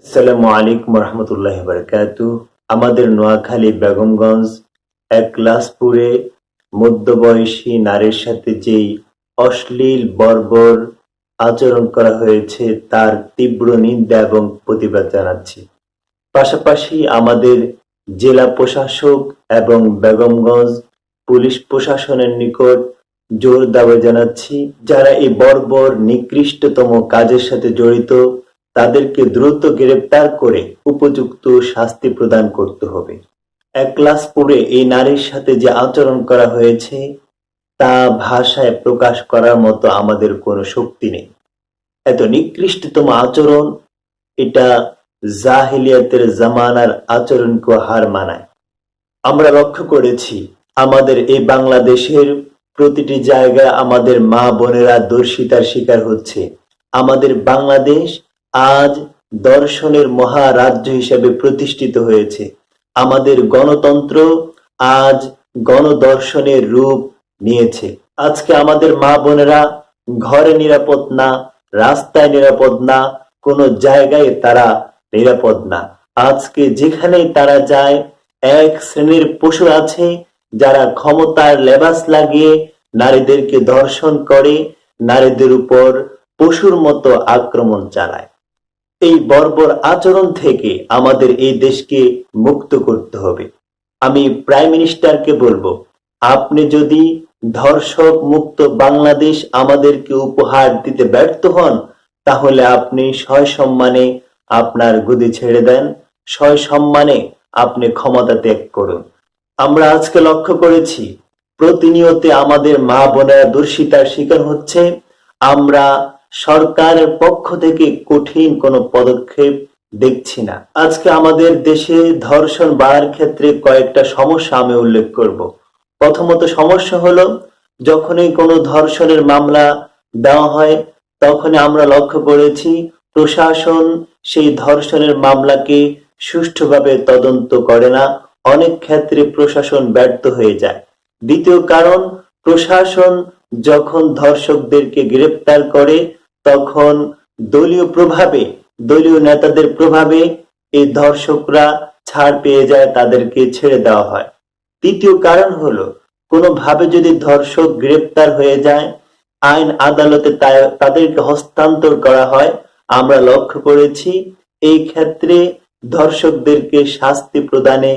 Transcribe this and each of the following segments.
আসসালামু আলাইকুম রহমতুল্লাহি বারাকাতুহু। আমাদের নোয়াখালী বেগমগঞ্জ একলাসপুরে মধ্যবয়সী নারীর সাথে যেই অশ্লীল বর্বর আচরণ করা হয়েছে তার তীব্র নিন্দা এবং প্রতিবাদ জানাচ্ছি। পাশাপাশি আমাদের জেলা প্রশাসক এবং বেগমগঞ্জ পুলিশ প্রশাসনের নিকট জোর দাবি জানাচ্ছি, যারা এই বর্বর নিকৃষ্টতম কাজের সাথে জড়িত তাদেরকে দ্রুত গ্রেপ্তার করে উপযুক্ত শাস্তি প্রদান করতে হবে। একলাসপুরে এই নারীর সাথে যে আচরণ করা হয়েছে তা ভাষায় প্রকাশ করার মতো আমাদের কোনো শক্তি নেই। এত নিকৃষ্টতম আচরণ, এটা জাহিলিয়াতের জামানার আচরণকে হার মানায়। আমরা লক্ষ্য করেছি আমাদের এই বাংলাদেশের প্রতিটি জায়গায় আমাদের মা বোনেরা দর্শিতার শিকার হচ্ছে। আমাদের বাংলাদেশ আজ দর্শনের মহারাজ্য হিসেবে প্রতিষ্ঠিত হয়েছে। আমাদের গণতন্ত্র আজ গণদর্শনের রূপ নিয়েছে। আজকে আমাদের মা বোনেরা ঘরে নিরাপদ না, রাস্তায় নিরাপদ না, কোনো জায়গায় তারা নিরাপদ না। আজকে যেখানেই তারা যায়, এক শ্রেণীর পশু আছে যারা ক্ষমতার লেবাস লাগিয়ে নারীদেরকে ধর্ষণ করে, নারীদের উপর পশুর মতো আক্রমণ চালায়। এই বর্বর আচরণ থেকে আমাদের এই দেশকে মুক্ত করতে হবে। আমি প্রাইম মিনিস্টারকে বলবো, আপনি যদি ধর্ষক মুক্ত বাংলাদেশ আমাদেরকে উপহার দিতে ব্যর্থ হন, তাহলে আপনি সসম্মানে আপনার গদি ছেড়ে দেন, সসম্মানে আপনি ক্ষমতা ত্যাগ করুন। আমরা আজকে লক্ষ্য করেছি প্রতিনিয়ত আমাদের মা বোনেরা দূষিতার শিকার হচ্ছে। আমরা সরকারের পক্ষ থেকে কঠিন কোনো পদক্ষেপ দেখছি না। আজকে আমাদের দেশে ধর্ষণ বাড়ার ক্ষেত্রে কয়েকটা সমস্যা আমি উল্লেখ করব। প্রথমত সমস্যা হলো, যখনই কোনো ধর্ষণের মামলা দেওয়া হয় তখনই আমরা লক্ষ্য করেছি প্রশাসন সেই ধর্ষণের মামলাকে সুষ্ঠুভাবে তদন্ত করে না। অনেক ক্ষেত্রে প্রশাসন ব্যর্থ হয়ে যায়। দ্বিতীয় কারণ, প্রশাসন যখন ধর্ষকদেরকে গ্রেপ্তার করে তখন দলীয় প্রভাবে, দলীয় নেতাদের প্রভাবে এই ধর্ষকরা ছাড় পেয়ে যায়, তাদেরকে ছেড়ে দেওয়া হয়। তৃতীয় কারণ হলো, কোনোভাবে যদি ধর্ষক গ্রেপ্তার হয়ে যায়, আইন আদালতে তাদেরকে হস্তান্তর করা হয়। আমরা লক্ষ্য করেছি এই ক্ষেত্রে ধর্ষকদেরকে শাস্তি প্রদানে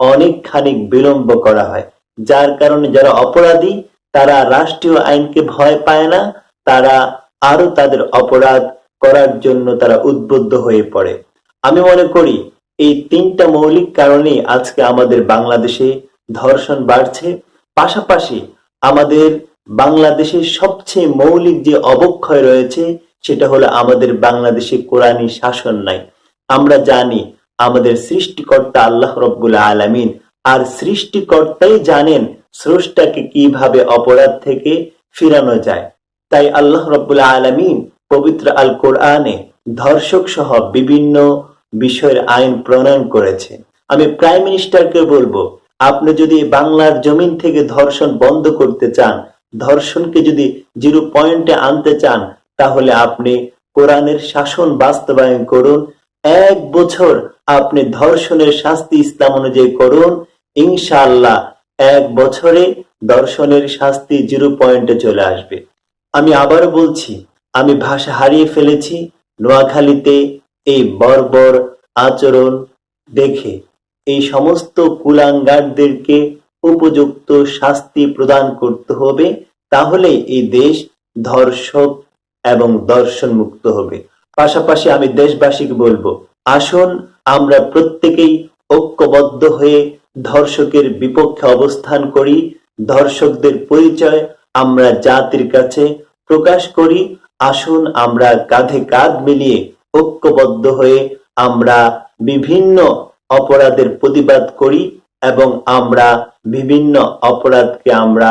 অনেকখানি বিলম্ব করা হয়, যার কারণে যারা অপরাধী তারা রাষ্ট্রীয় আইনকে ভয় পায় না, তারা আরো তাদের অপরাধ করার জন্য তারা উদ্বুদ্ধ হয়ে পড়ে। আমি মনে করি এই তিনটা মৌলিক কারণে আজকে আমাদের বাংলাদেশে ধর্ষণ বাড়ছে। পাশাপাশি আমাদের বাংলাদেশের সবচেয়ে মৌলিক যে অবক্ষয় রয়েছে সেটা হলো আমাদের বাংলাদেশে কোরআনী শাসন নাই। আমরা জানি আমাদের সৃষ্টিকর্তা আল্লাহ রব্বুল আলামিন, আর সৃষ্টিকর্তাই জানেন স্রষ্টাকে কিভাবে অপরাধ থেকে ফিরানো যায়। তাই আল্লাহ রব্বুল আলামিন পবিত্র আল কোরআনে ধর্ষক সহ বিভিন্ন বিষয়ের আইন প্রণয়ন করেছে। আমি প্রাইম মিনিস্টারকে বলবো, আপনি যদি বাংলার জমিন থেকে ধর্ষণ বন্ধ করতে চান, ধর্ষণকে যদি 0 পয়েন্টে আনতে চান, তাহলে আপনি কোরআনের শাসন বাস্তবায়ন করুন। 1 বছর আপনি ধর্ষণের শাস্তি ইসলাম অনুযায়ী করুন, ইনশাআল্লাহ 1 বছরে ধর্ষণের শাস্তি 0 পয়েন্টে চলে আসবে। আমি আবারও বলছি, আমি ভাষা হারিয়ে ফেলেছি। নোয়াখালীতে এই বর্বর আচরণ দেখে এই সমস্ত কুলাঙ্গারদেরকে উপযুক্ত শাস্তি প্রদান করতে হবে, তাহলে এই দেশ ধর্ষক এবং দর্শন মুক্ত হবে। পাশাপাশি আমি দেশবাসীকে বলবো, আসুন আমরা প্রত্যেকেই ঐক্যবদ্ধ হয়ে ধর্ষকের বিপক্ষে অবস্থান করি। ধর্ষকদের পরিচয় আমরা জাতির কাছে প্রকাশ করি। আসুন আমরা কাঁধে কাঁধ মিলিয়ে ঐক্যবদ্ধ হয়ে আমরা বিভিন্ন অপরাধের প্রতিবাদ করি এবং আমরা বিভিন্ন অপরাধকে আমরা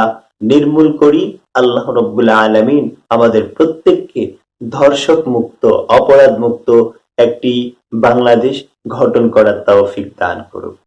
নির্মূল করি। আল্লাহ রব্বুল আলামিন আমাদের প্রত্যেককে ধর্ষক মুক্ত, অপরাধ মুক্ত একটি বাংলাদেশ গঠন করার তৌফিক দান করুক।